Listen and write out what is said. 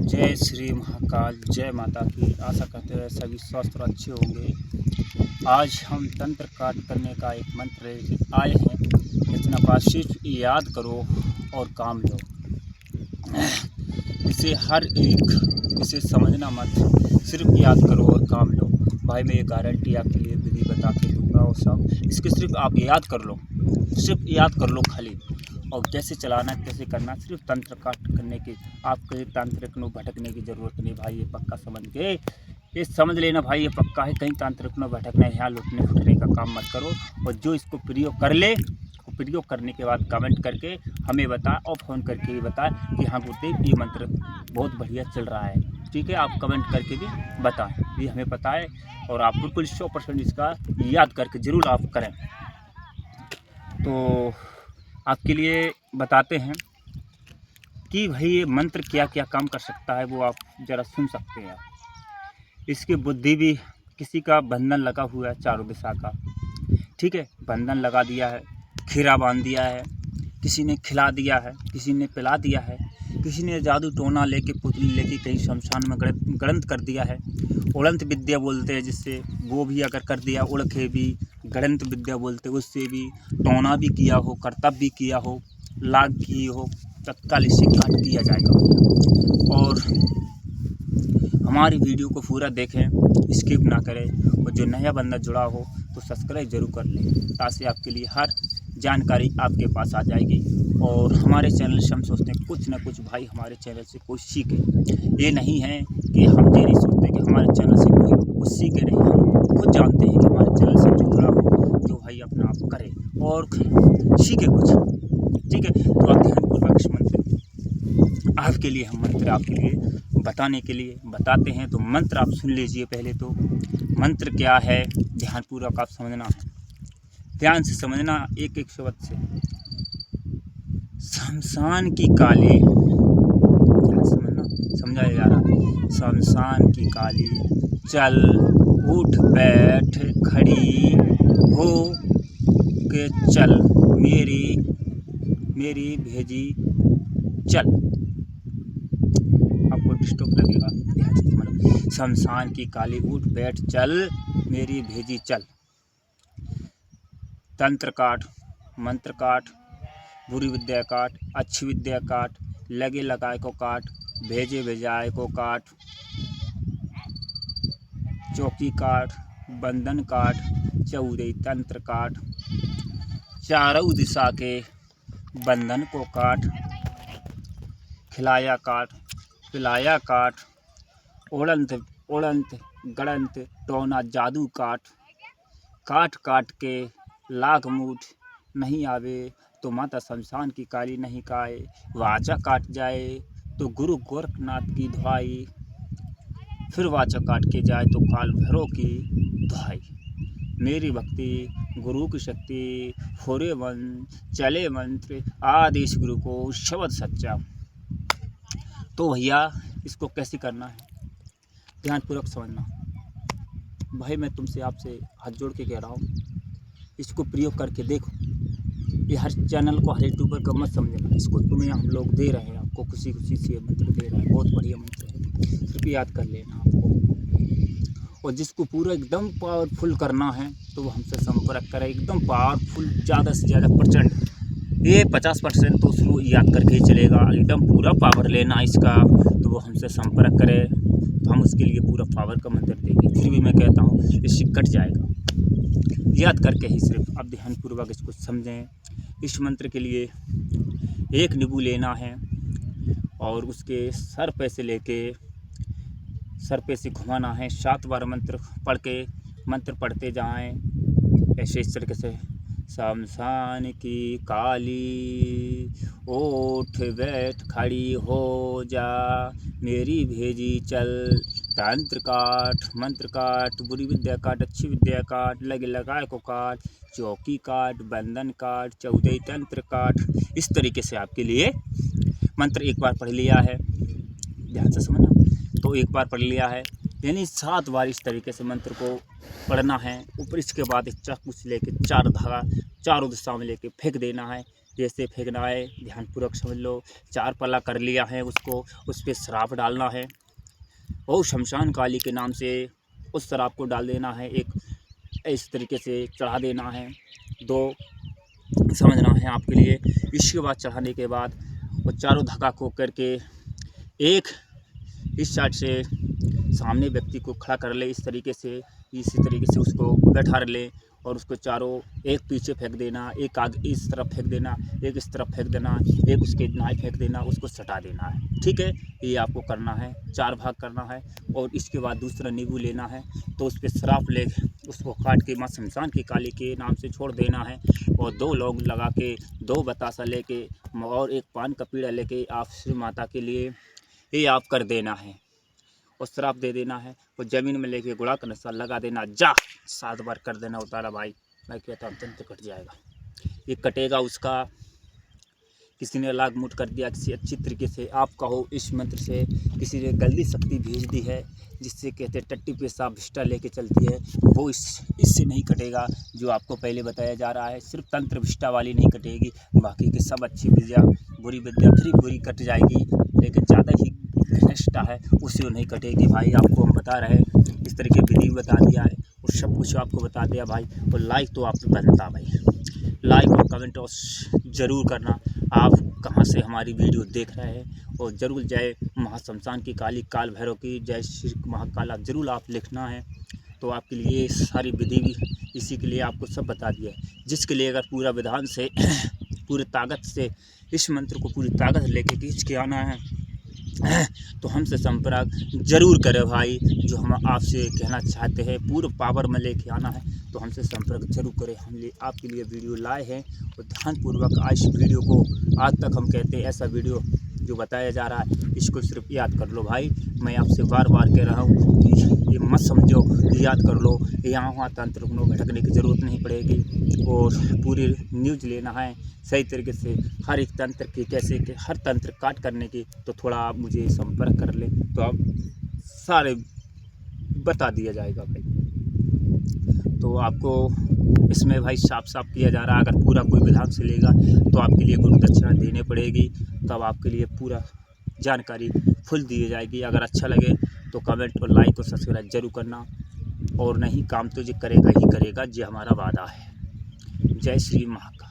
जय श्री महाकाल, जय माता की। आशा करते हैं सभी स्वस्थ और अच्छे होंगे। आज हम तंत्र काट करने का एक मंत्र लेके आए हैं। इतना बात सिर्फ याद करो और काम लो। इसे समझना मत, सिर्फ याद करो और काम लो। भाई मैं ये गारंटी आपके लिए विधि बता के दूंगा और सब इसके सिर्फ आप याद कर लो, सिर्फ याद कर लो खाली। और कैसे चलाना कैसे करना, सिर्फ तंत्र काट करने की आपके तांत्रिक नो भटकने की ज़रूरत नहीं भाई। ये पक्का समझ के ये समझ लेना भाई, ये पक्का है। कहीं तांत्रिक नो भटकना, यहाँ लुटने फुटने का काम मत करो। और जो इसको प्रयोग कर ले, प्रयोग करने के बाद कमेंट करके हमें बताए और फ़ोन करके भी बताए कि हाँ गुरुदेव ये मंत्र बहुत बढ़िया चल रहा है। ठीक है, आप कमेंट करके भी बताएं, ये हमें पता है। और आप बिल्कुल 100% इसका याद करके ज़रूर आप करें। तो आपके लिए बताते हैं कि भाई ये मंत्र क्या क्या काम कर सकता है, वो आप ज़रा सुन सकते हैं। इसकी बुद्धि भी, किसी का बंधन लगा हुआ है चारों दिशा का, ठीक है, बंधन लगा दिया है, खीरा बांध दिया है, किसी ने खिला दिया है, किसी ने पिला दिया है, किसी ने जादू टोना लेके पुतली लेके कहीं शमशान में गड़ंत कर दिया है। उड़ंत विद्या बोलते हैं जिससे, वो भी अगर कर दिया, उड़खे भी गड़ंत विद्या बोलते हैं, उससे भी टोना भी किया हो, कर्तव्य भी किया हो, लाग की हो, तत्काल इससे काट दिया जाएगा। और हमारी वीडियो को पूरा देखें, स्किप ना करें। और जो नया बंदा जुड़ा हो तो सब्सक्राइब जरूर कर लें, ताकि आपके लिए हर जानकारी आपके पास आ जाएगी। और हमारे चैनल से हम सोचते हैं कुछ ना कुछ भाई हमारे चैनल से कोई सीखे। ये नहीं है कि हम ये नहीं सोचते कि हमारे चैनल से कोई कुछ सीखे, नहीं। हम खुद जानते हैं कि हमारे चैनल से जो जुड़ा हो, जो भाई अपना आप करे और सीखे कुछ। ठीक है, तो आप ध्यानपूर्वक इस मंत्र आपके लिए, हम मंत्र आपके लिए बताने के लिए बताते हैं। तो मंत्र आप सुन लीजिए। पहले तो मंत्र क्या है ध्यानपूर्वक आप समझना है, ध्यान से समझना, एक एक शब्द से। शमशान की काली, समझना, समझाया जा रहा है। शमशान की काली चल उठ बैठ खड़ी हो के चल, मेरी भेजी चल। आपको डिस्टर्ब लगेगा, ध्यान से समझो। शमशान की काली उठ बैठ चल, मेरी भेजी चल। तंत्र काट, मंत्र काट, बुरी विद्या काट, अच्छी विद्या काट, लगे लगाए को काट, भेजे भेजाए को काट, चौकी काट, बंधन काट, चौदह तंत्र काट, चारों दिशा के बंधन को काट, खिलाया काट, पिलाया काट, उड़ंत उड़ंत गड़ंत टोना जादू काट, काट काट के लाख मूठ नहीं आवे तो माता शमशान की काली नहीं खाए। वाचा काट जाए तो गुरु गोरखनाथ की दुहाई, फिर वाचा काट के जाए तो काल भैरव की दुहाई। मेरी भक्ति गुरु की शक्ति, फोरे मन चले मंत्र, आदेश गुरु को शब्द सच्चा। तो भैया इसको कैसे करना है ध्यानपूर्वक समझना। भाई मैं तुमसे आपसे हाथ जोड़ के कह रहा हूँ, इसको प्रयोग करके देखो। ये हर चैनल को, हर यूट्यूबर का मत समझना। इसको तुम्हें हम लोग दे रहे हैं, आपको खुशी खुशी से ये मंत्र दे रहे हैं। बहुत बढ़िया मंत्र है, सिर्फ याद कर लेना आपको। और जिसको पूरा एकदम पावरफुल करना है तो वो हमसे संपर्क करें। एकदम पावरफुल, ज़्यादा से ज़्यादा प्रचंड, ये 50% तो उसको याद करके ही चलेगा। एकदम पूरा पावर लेना इसका तो वो हमसे संपर्क करे, तो हम उसके लिए पूरा पावर का मंत्र देंगे। फिर भी मैं कहता हूँ इससे कट जाएगा, याद करके ही सिर्फ आप ध्यानपूर्वक इसको समझें। इस मंत्र के लिए एक नींबू लेना है और उसके सर पे से लेके सर पे से घुमाना है। 7 बार मंत्र पढ़ के, मंत्र पढ़ते जाएं ऐसे, इस तरीके से। शमशान की काली उठ बैठ खड़ी हो जा, मेरी भेजी चल। तंत्र काट, मंत्र काट, बुरी विद्या काट, अच्छी विद्या काट, लगे लगाए को काट, चौकी काट, बंधन काट, 14 तंत्र काट। इस तरीके से आपके लिए मंत्र एक बार पढ़ लिया है, ध्यान से समझना। तो एक बार पढ़ लिया है, यानी 7 बार इस तरीके से मंत्र को पढ़ना है। ऊपर इसके बाद एक चाकू से लेके 4 धागा चारों दिशा में लेके फेंक देना है। जैसे फेंकना है, ध्यानपूर्वक समझ लो। 4 पल्ला कर लिया है उसको, उस पर श्राप डालना है और शमशान काली के नाम से उस शराब को डाल देना है। एक इस तरीके से चढ़ा देना है, 2 समझना है आपके लिए। इसके बाद चढ़ाने के बाद वो चारों धक्का को करके एक इस साइड से सामने व्यक्ति को खड़ा कर ले, इस तरीके से, इसी तरीके से उसको बैठा ले और उसको चारों, एक पीछे फेंक देना, एक आगे इस तरफ फेंक देना, एक इस तरफ फेंक देना, एक उसके दाएं फेंक देना, उसको सटा देना है। ठीक है, ये आपको करना है, 4 भाग करना है। और इसके बाद दूसरा नींबू लेना है, तो उस पर श्राप ले उसको काट के माँ शमशान की काली के नाम से छोड़ देना है। और 2 लौंग लगा के, 2 बतासा लेके और एक पान का पीड़ा लेके आप श्री माता के लिए ये आप कर देना है और श्राप दे देना है। और ज़मीन में लेके गुड़ा का नशा लगा देना, जा 7 बार कर देना उतारा भाई। मैं कहता हूँ तंत्र कट जाएगा, ये कटेगा उसका। किसी ने लाग मुट कर दिया, किसी अच्छी तरीके से आप कहो इस मंत्र से, किसी ने गलती शक्ति भेज दी है जिससे कहते टट्टी पेशाब भिष्टा लेके चलती है, वो इससे नहीं कटेगा। जो आपको पहले बताया जा रहा है, सिर्फ तंत्र भिष्टा वाली नहीं कटेगी, बाकी की सब अच्छी विद्या, बुरी विद्या फिर बुरी कट जाएगी, लेकिन ज़्यादा ही घनिष्ठा है उससे नहीं कटेगी भाई। आपको हम बता रहे हैं, इस तरीके विधि बता दिया है और सब कुछ आपको बता दिया भाई। और लाइक तो आप बनता भाई, लाइक और कमेंट और ज़रूर करना। आप कहाँ से हमारी वीडियो देख रहे हैं, और ज़रूर जय महाशमशान की काली, काल भैरव की जय, श्री महाकाल आप ज़रूर आप लिखना है। तो आपके लिए सारी विधि भी इसी के लिए आपको सब बता दिया है, जिसके लिए अगर पूरा विधान से पूरी ताकत से इस मंत्र को पूरी ताकत लेके खींच के आना है तो हमसे संपर्क जरूर करें भाई। जो हम आपसे कहना चाहते हैं पूर्ण पावर में लेके आना है तो हमसे संपर्क जरूर करें। हम आपके लिए वीडियो लाए हैं और ध्यानपूर्वक आज वीडियो को, आज तक हम कहते हैं ऐसा वीडियो जो बताया जा रहा है इसको सिर्फ याद कर लो भाई। मैं आपसे बार बार कह रहा हूँ कि ये मत समझो, याद कर लो, यहाँ वहाँ तंत्र को भटकने की ज़रूरत नहीं पड़ेगी। और पूरी न्यूज़ लेना है सही तरीके से, हर एक तंत्र की कैसे कि हर तंत्र काट करने की, तो थोड़ा आप मुझे संपर्क कर लें तो आप सारे बता दिया जाएगा भाई। तो आपको इसमें भाई साफ साफ किया जा रहा है, अगर पूरा कोई विधान से लेगा तो आपके लिए गुरु दक्षिणा देनी पड़ेगी, तब आपके लिए पूरा जानकारी फुल दी जाएगी। अगर अच्छा लगे तो कमेंट और लाइक और सब्सक्राइब जरूर करना, और नहीं काम तो जो करेगा ही करेगा, ये हमारा वादा है। जय श्री महाकाल।